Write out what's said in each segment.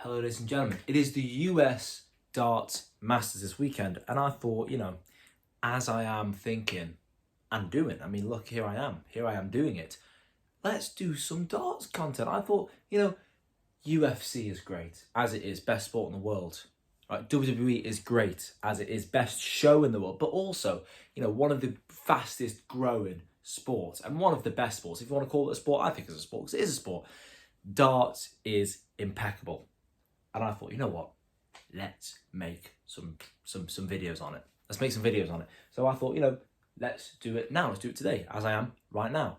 Hello, ladies and gentlemen. It is the US Darts Masters this weekend, and I thought, as I am thinking and doing, look, here I am doing it. Let's do some darts content. I thought, UFC is great, as it is, best sport in the world. Right? WWE is great, as it is, best show in the world, but also, one of the fastest growing sports and one of the best sports. If you want to call it a sport, I think it's a sport, because it is a sport. Darts is impeccable. And I thought, you know what? Let's make some videos on it. Let's make some videos on it. So I thought, let's do it now. Let's do it today, as I am right now.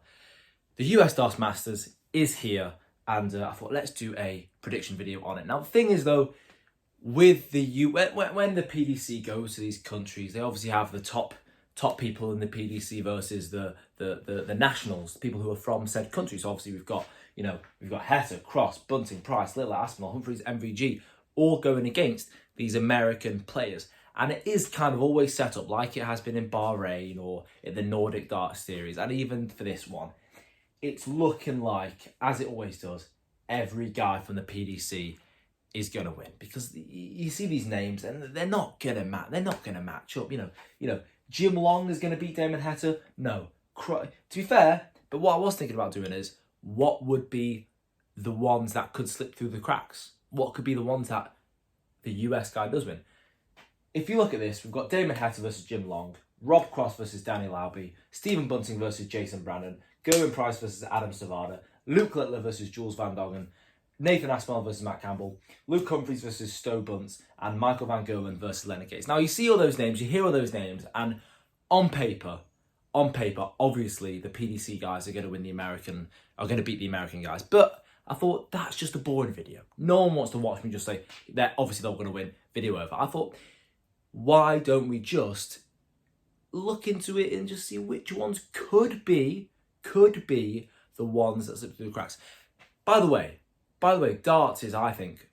The US Darts Masters is here, and I thought, let's do a prediction video on it. Now, the thing is, though, with the when the PDC goes to these countries, they obviously have the top people in the PDC versus the nationals, the people who are from said countries. So obviously we've got Heta, Cross, Bunting, Price, Little, Aspinall, Humphries, MVG, all going against these American players. And it is kind of always set up like it has been in Bahrain or in the Nordic Darts series. And even for this one, it's looking like, as it always does, every guy from the PDC is going to win. Because you see these names and they're not going to match up. Jim Long is going to beat Damon Heta? No. To be fair, but what I was thinking about doing is, what would be the ones that could slip through the cracks? What could be the ones that the US guy does win? If you look at this, we've got Damon Heta versus Jim Long, Rob Cross versus Danny Lauby, Stephen Bunting versus Jason Brandon, Gerwyn Price versus Adam Savada, Luke Littler versus Jules Van Doggen, Nathan Aspinall versus Matt Campbell, Luke Humphries versus Stowe Bunce, and Michael Van Gerwen versus Leonard Gates. Now, you see all those names, you hear all those names, and on paper, obviously, the PDC guys are going to beat the American guys. But I thought, that's just a boring video. No one wants to watch me just say, they're going to win, video over. I thought, why don't we just look into it and just see which ones could be the ones that slip through the cracks. By the way, darts is, I think,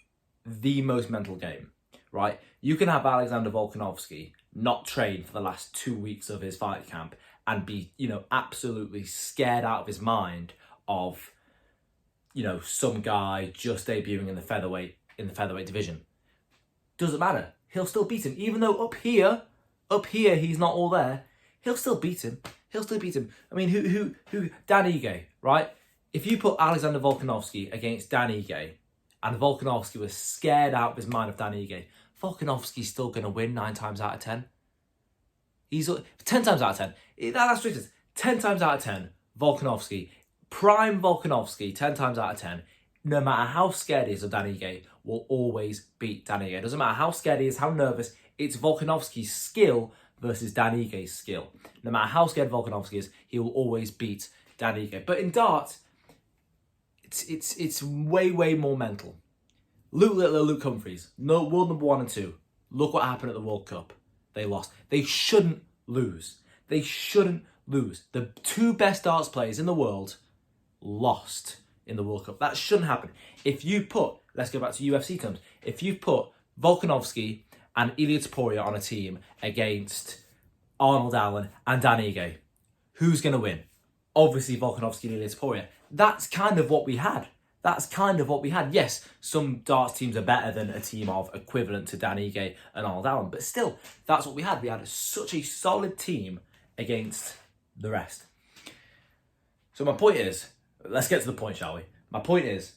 the most mental game, right? You can have Alexander Volkanovski not train for the last 2 weeks of his fight camp and be, absolutely scared out of his mind of, some guy just debuting in the featherweight division. Doesn't matter. He'll still beat him. Even though up here, he's not all there, he'll still beat him. I mean, who Dan Ige, right? If you put Alexander Volkanovski against Dan Ige, and Volkanovski was scared out of his mind of Dan Ige, Volkanovski's still going to win 9 times out of 10. He's 10 times out of 10. That's ridiculous. 10 times out of 10, Volkanovski, prime Volkanovski, 10 times out of 10, no matter how scared he is of Dan Ige, will always beat Dan Ige. It doesn't matter how scared he is, how nervous, it's Volkanovski's skill versus Dan Ige's skill. No matter how scared Volkanovski is, he will always beat Dan Ige. But in darts, it's way more mental. Luke Littler, Luke Humphries, no, world number 1 and 2. Look what happened at the World Cup. They lost. They shouldn't lose. The 2 best darts players in the world lost in the World Cup. That shouldn't happen. If you put, let's go back to UFC terms, if you put Volkanovski and Ilia Topuria on a team against Arnold Allen and Dan Ige, who's going to win? Obviously Volkanovski and Ilia Topuria. That's kind of what we had. Yes, some darts teams are better than a team of equivalent to Dan Ige and Arnold Allen, but still, that's what we had. We had such a solid team against the rest. So my point is, let's get to the point, shall we? My point is,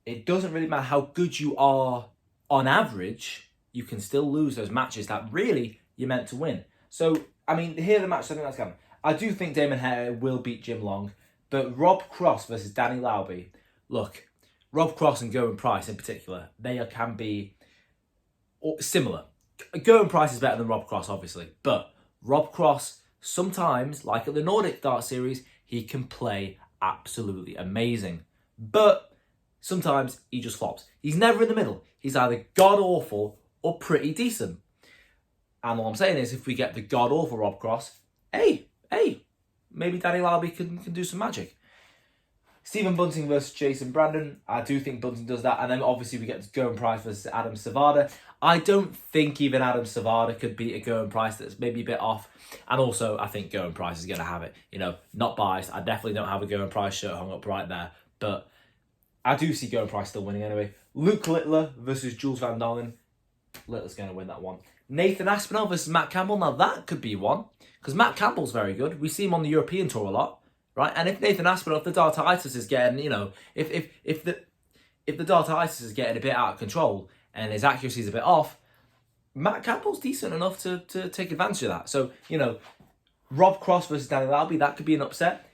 it doesn't really matter how good you are on average, you can still lose those matches that really you're meant to win. So, here are the matches I think that's coming. I do think Damon Heta will beat Jim Long, but Rob Cross versus Danny Lauby, look, Rob Cross and Gerwyn Price in particular, they can be similar. Gerwyn Price is better than Rob Cross, obviously, but Rob Cross, sometimes, like at the Nordic Dart Series, he can play absolutely amazing. But sometimes he just flops. He's never in the middle. He's either god-awful or pretty decent. And all I'm saying is, if we get the god-awful Rob Cross, hey, maybe Danny Lauby can do some magic. Stephen Bunting versus Jason Brandon. I do think Bunting does that. And then obviously we get to Gerwyn Price versus Adam Savada. I don't think even Adam Savada could beat a Gerwyn Price that's maybe a bit off. And also, I think Gerwyn Price is going to have it. Not biased. I definitely don't have a Gerwyn Price shirt hung up right there. But I do see Gerwyn Price still winning anyway. Luke Littler versus Jules Van Dalen. Littler's going to win that one. Nathan Aspinall versus Matt Campbell. Now that could be one, because Matt Campbell's very good. We see him on the European tour a lot, right? And if Nathan Aspinall, if the dartitis is getting, you know, if the dartitis is getting a bit out of control and his accuracy is a bit off, Matt Campbell's decent enough to take advantage of that. So, you know, Rob Cross versus Daniel Albie, that could be an upset.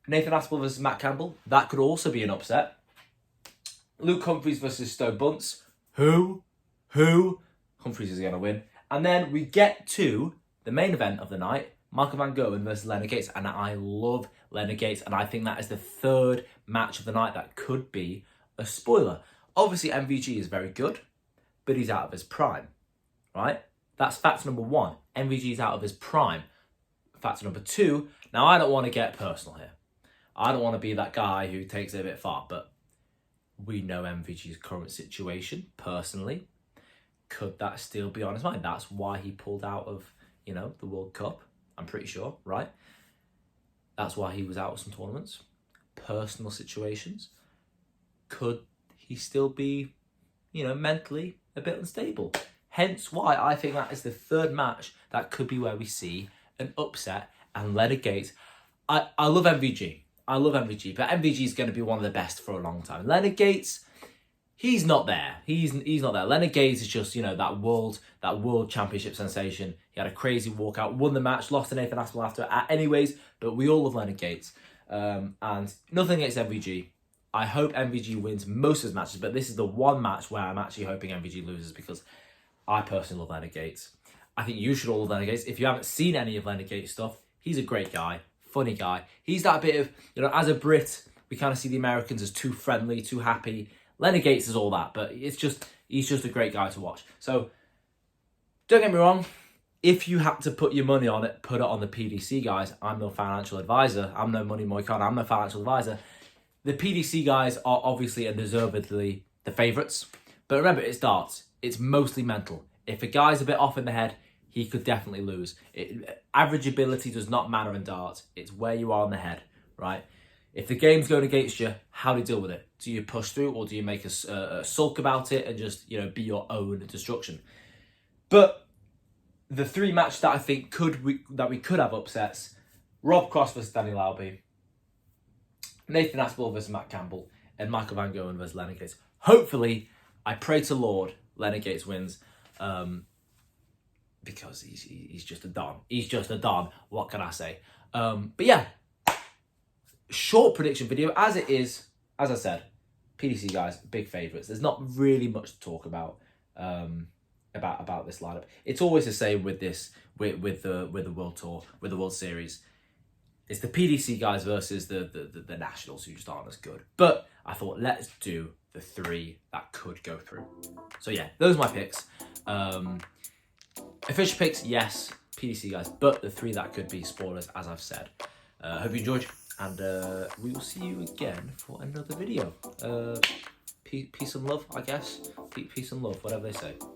Nathan Aspinall versus Matt Campbell, that could also be an upset. Luke Humphries versus Stowe Bunce. Who? Humphries is going to win. And then we get to the main event of the night, Michael Van Gerwen versus Leonard Gates. And I love Leonard Gates, and I think that is the third match of the night that could be a spoiler. Obviously, MVG is very good, but he's out of his prime, right? That's fact number one. MVG is out of his prime. Fact number two, now I don't want to get personal here. I don't want to be that guy who takes it a bit far, but we know MVG's current situation personally. Could that still be on his mind? That's why he pulled out of, you know, the World Cup, I'm pretty sure, right? That's why he was out of some tournaments. Personal situations. Could he still be, you know, mentally a bit unstable? Hence why I think that is the third match that could be where we see an upset and Leonard Gates. I love MVG. I love MVG, but MVG is going to be one of the best for a long time. Leonard Gates, he's not there. He's not there. Leonard Gates is just, you know, that world championship sensation. He had a crazy walkout, won the match, lost to Nathan Aspinall after anyways, but we all love Leonard Gates. And nothing against MVG. I hope MVG wins most of his matches, but this is the one match where I'm actually hoping MVG loses because I personally love Leonard Gates. I think you should all love Leonard Gates. If you haven't seen any of Leonard Gates' stuff, he's a great guy, funny guy. He's that bit of, you know, as a Brit, we kind of see the Americans as too friendly, too happy. Leonard Gates is all that, but he's just a great guy to watch. So don't get me wrong. If you had to put your money on it, put it on the PDC guys. I'm no financial advisor. I'm no money moicon. I'm no financial advisor. The PDC guys are obviously and deservedly the favourites. But remember, it's darts. It's mostly mental. If a guy's a bit off in the head, he could definitely lose. Average ability does not matter in darts. It's where you are in the head, right? If the game's going against you, how do you deal with it? Do you push through or do you make a sulk about it and just, you know, be your own destruction? But the three matches that I think we could have upsets: Rob Cross versus Daniel Albie, Nathan Aspinall versus Matt Campbell, and Michael Van Gerwen versus Leonard Gates. Hopefully, I pray to Lord Leonard Gates wins, because he's just a don. He's just a don. What can I say? But yeah, short prediction video as it is. As I said, PDC guys, big favourites. There's not really much to talk about this lineup. It's always the same with this with the World Tour, with the World Series. It's the PDC guys versus the Nationals who just aren't as good. But I thought, let's do the three that could go through. So yeah, those are my picks. Official picks, yes, PDC guys, but the three that could be spoilers, as I've said. Hope you enjoyed, and we will see you again for another video. Peace and love, I guess. Peace and love, whatever they say.